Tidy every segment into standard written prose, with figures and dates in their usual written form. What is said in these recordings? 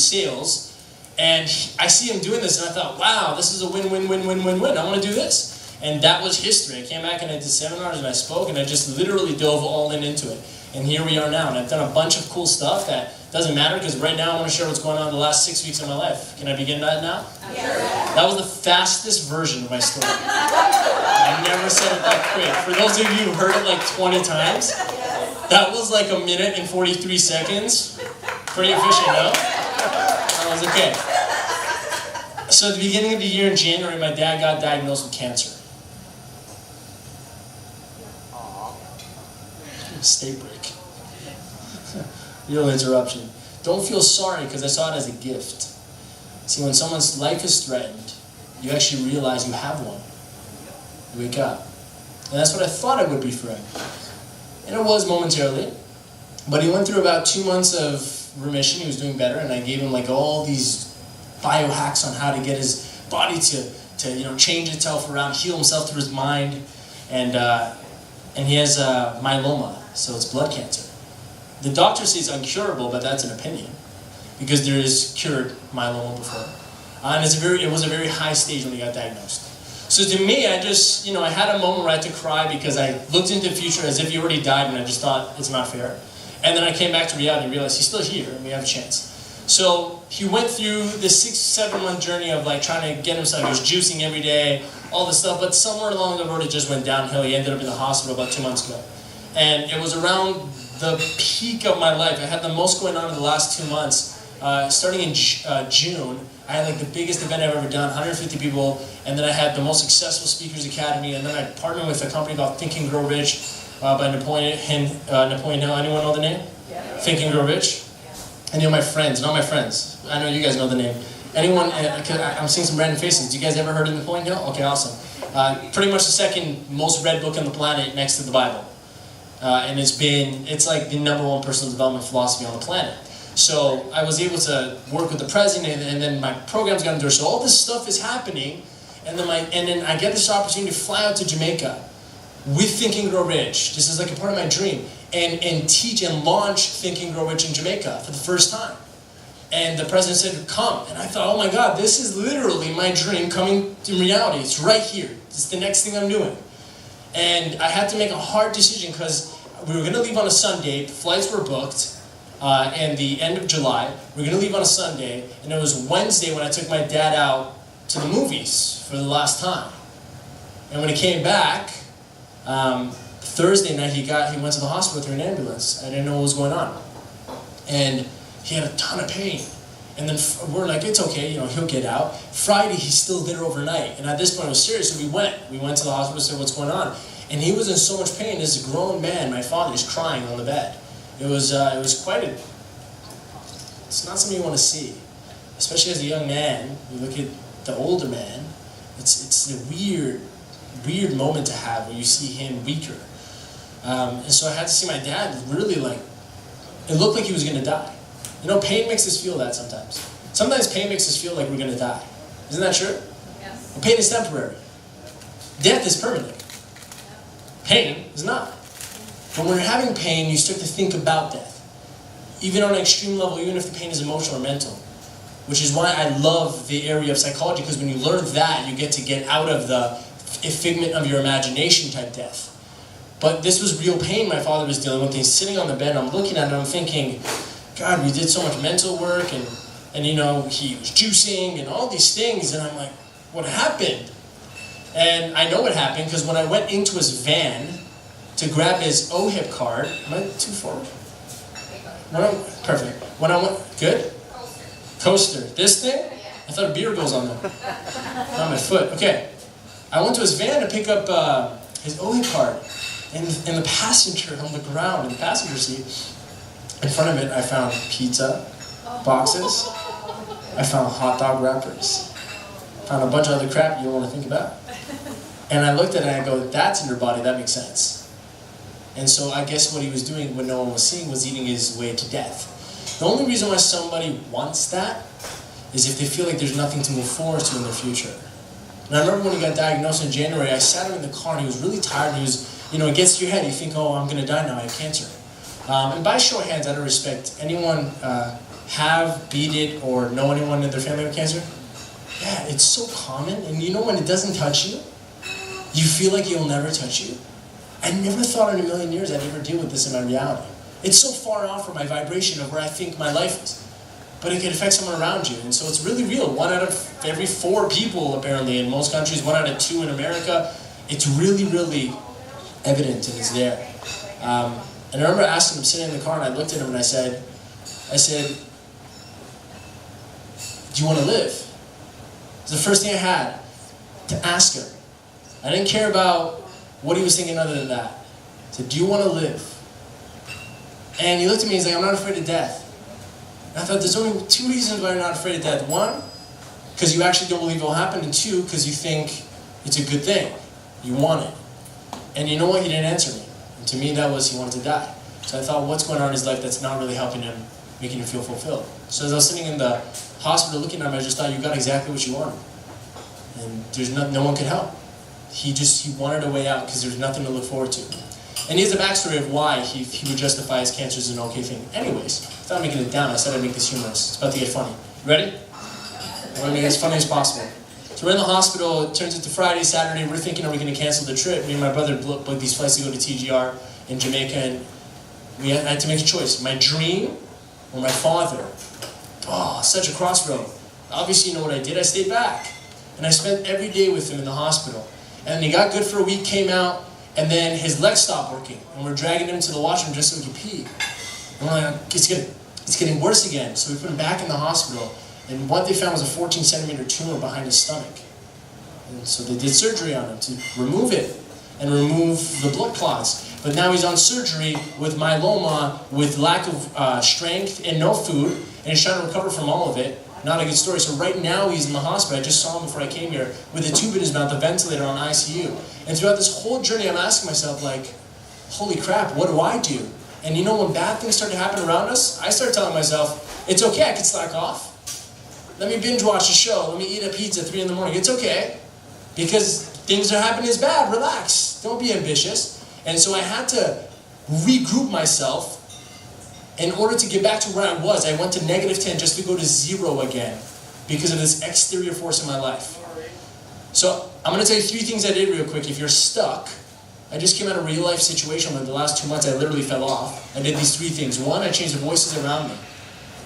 sales. And I see him doing this, and I thought, wow, this is a win-win-win-win-win-win. I want to do this. And that was history. I came back and I did seminars and I spoke, and I just literally dove all into it. And here we are now. And I've done a bunch of cool stuff that doesn't matter, because right now I want to share what's going on in the last 6 weeks of my life. Can I begin that now? Yeah. That was the fastest version of my story. I never said it that quick. For those of you who heard it like 20 times, that was like 1 minute and 43 seconds. Pretty efficient, no? That was okay. So at the beginning of the year in January, my dad got diagnosed with cancer. State break. Real interruption. Don't feel sorry, because I saw it as a gift. See, when someone's life is threatened, you actually realize you have one. You wake up. And that's what I thought it would be for him. And it was momentarily. But he went through about 2 months of remission. He was doing better, and I gave him like all these biohacks on how to get his body to change itself around, heal himself through his mind. And he has myeloma, so it's blood cancer. The doctor says it's uncurable, but that's an opinion, because there is cured myeloma before. And it was a very high stage when he got diagnosed. So to me, I just, I had a moment where I had to cry, because I looked into the future as if he already died, and I just thought, it's not fair. And then I came back to reality and realized he's still here, and we have a chance. So he went through this 6-7 month journey of like trying to get himself, he was juicing every day, all this stuff, but somewhere along the road it just went downhill. He ended up in the hospital about 2 months ago. And it was around the peak of my life. I had the most going on in the last 2 months. Starting in June, I had like the biggest event I've ever done, 150 people, and then I had the most successful Speakers Academy, and then I partnered with a company called Think and Grow Rich by Napoleon Hill. Anyone know the name? Yeah. Think and Grow Rich? Any of my friends, not my friends, I know you guys know the name. Anyone, I'm seeing some random faces. Do you guys ever heard of Napoleon Hill? Okay, awesome. Pretty much the second most read book on the planet next to the Bible. And it's like the #1 personal development philosophy on the planet. So I was able to work with the president, and then my programs got endorsed. So all this stuff is happening, and then I get this opportunity to fly out to Jamaica with Think and Grow Rich. This is like a part of my dream, and teach and launch Think and Grow Rich in Jamaica for the first time. And the president said, come. And I thought, oh my God, this is literally my dream coming to reality. It's right here. It's the next thing I'm doing. And I had to make a hard decision, because we were going to leave on a Sunday. The flights were booked. And the end of July, we were going to leave on a Sunday. And it was Wednesday when I took my dad out to the movies for the last time. And when he came back, Thursday night he went to the hospital through an ambulance. I didn't know what was going on. And he had a ton of pain. And then we're like, it's okay, he'll get out. Friday, he's still there overnight. And at this point, it was serious, so we went to the hospital and said, what's going on? And he was in so much pain. This grown man, my father, is crying on the bed. It was quite it's not something you want to see. Especially as a young man, you look at the older man, it's a weird moment to have where you see him weaker. And so I had to see my dad really it looked like he was going to die. Pain makes us feel that sometimes. Sometimes pain makes us feel like we're going to die. Isn't that true? Yes. Well, pain is temporary. Death is permanent. Pain is not. But when you're having pain, you start to think about death. Even on an extreme level, even if the pain is emotional or mental. Which is why I love the area of psychology, because when you learn that, you get out of the figment of your imagination type death. But this was real pain my father was dealing with. He's sitting on the bed, I'm looking at it, I'm thinking, God, we did so much mental work, and he was juicing and all these things, and I'm like, what happened? And I know what happened, because when I went into his van to grab his OHIP card, am I too forward? Perfect. When I went, good? Coaster. This thing? I thought a beer goes on there. On my foot. Okay. I went to his van to pick up his OHIP card, and the passenger on the ground, in the passenger seat, in front of it, I found pizza boxes. I found hot dog wrappers. I found a bunch of other crap you don't want to think about. And I looked at it and I go, that's in your body, that makes sense. And so I guess what he was doing when no one was seeing was eating his way to death. The only reason why somebody wants that is if they feel like there's nothing to move forward to in their future. And I remember when he got diagnosed in January, I sat him in the car and he was really tired. He was, it gets to your head. You think, oh, I'm going to die now, I have cancer. And by show of hands, out of respect, anyone have, beat it, or know anyone in their family with cancer? Yeah, it's so common. And you know when it doesn't touch you, you feel like it'll never touch you. I never thought in a million years I'd ever deal with this in my reality. It's so far off from my vibration of where I think my life is. But it can affect someone around you. And so it's really real. 1 out of every 4 people, apparently, in most countries, 1 out of 2 in America. It's really, really evident and it's there. And I remember asking him, sitting in the car, and I looked at him and I said, do you want to live? It's the first thing I had to ask him. I didn't care about what he was thinking other than that. I said, do you want to live? And he looked at me and he's like, I'm not afraid of death. And I thought there's only 2 reasons why you're not afraid of death. 1, because you actually don't believe it will happen. And 2, because you think it's a good thing. You want it. And you know what? He didn't answer me. And to me, that was he wanted to die. So I thought, what's going on in his life that's not really helping him, making him feel fulfilled? So as I was sitting in the hospital looking at him, I just thought, you got exactly what you wanted. And there's no one could help. He wanted a way out because there's nothing to look forward to. And he has a backstory of why he would justify his cancer as an okay thing. Anyways, I thought making it down. I said I'd make this humorous. It's about to get funny. Ready? I want to make it as funny as possible. So we're in the hospital. It turns into Friday, Saturday. We're thinking, are we going to cancel the trip? Me and my brother booked these flights to go to TGR in Jamaica, and I had to make a choice. My dream or my father? Oh, such a crossroad. Obviously, you know what I did? I stayed back. And I spent every day with him in the hospital. And he got good for a week, came out, and then his legs stopped working. And we're dragging him to the washroom just so he could pee. And we're like, it's getting worse again. So we put him back in the hospital. And what they found was a 14-centimeter tumor behind his stomach. And so they did surgery on him to remove it and remove the blood clots. But now he's on surgery with myeloma, with lack of strength and no food. And he's trying to recover from all of it. Not a good story. So right now he's in the hospital. I just saw him before I came here with a tube in his mouth, the ventilator on ICU. And throughout this whole journey, I'm asking myself, like, holy crap, what do I do? And you know, when bad things start to happen around us, I start telling myself, it's okay, I can slack off. Let me binge watch a show. Let me eat a pizza at 3 in the morning. It's okay. Because things are happening is bad. Relax. Don't be ambitious. And so I had to regroup myself. In order to get back to where I was, I went to -10 just to go to 0 again because of this exterior force in my life. So I'm going to tell you 3 things I did real quick. If you're stuck, I just came out of a real life situation where the last 2 months I literally fell off. I did these 3 things. 1, I changed the voices around me.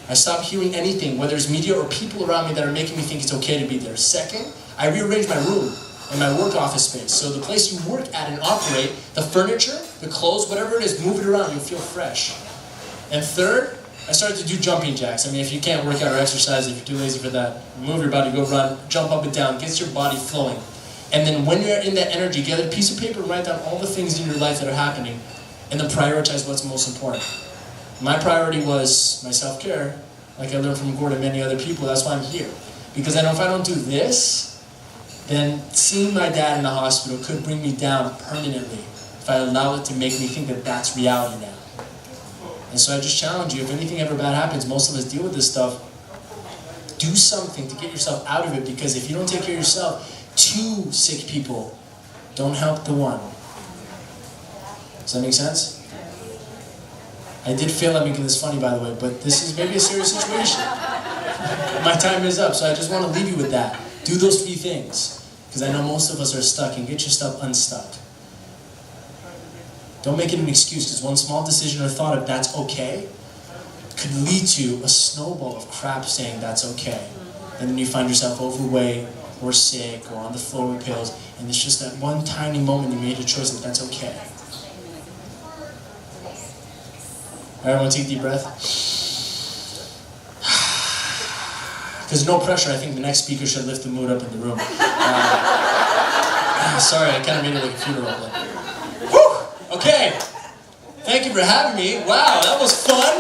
I stopped hearing anything, whether it's media or people around me that are making me think it's okay to be there. 2nd, I rearranged my room and my work office space. So the place you work at and operate, the furniture, the clothes, whatever it is, move it around. You'll feel fresh. And 3rd, I started to do jumping jacks. I mean, if you can't work out or exercise, if you're too lazy for that, move your body, go run, jump up and down, gets your body flowing. And then when you're in that energy, get a piece of paper and write down all the things in your life that are happening, and then prioritize what's most important. My priority was my self-care, like I learned from Gordon and many other people. That's why I'm here. Because I know if I don't do this, then seeing my dad in the hospital could bring me down permanently if I allow it to make me think that that's reality now. And so I just challenge you, if anything ever bad happens, most of us deal with this stuff, do something to get yourself out of it, because if you don't take care of yourself, 2 sick people don't help the 1. Does that make sense? I did fail at making this funny, by the way, but this is maybe a serious situation. My time is up, so I just want to leave you with that. Do those 3 things, because I know most of us are stuck, and get your stuff unstuck. Don't make it an excuse, because one small decision or thought of that's okay could lead to a snowball of crap saying that's okay. And then you find yourself overweight or sick or on the floor with pills, and it's just that one tiny moment you made a choice that that's okay. All right, everyone take a deep breath. Because no pressure, I think the next speaker should lift the mood up in the room. Sorry, I kind of made it like a funeral. Whew! Okay, thank you for having me. Wow, that was fun.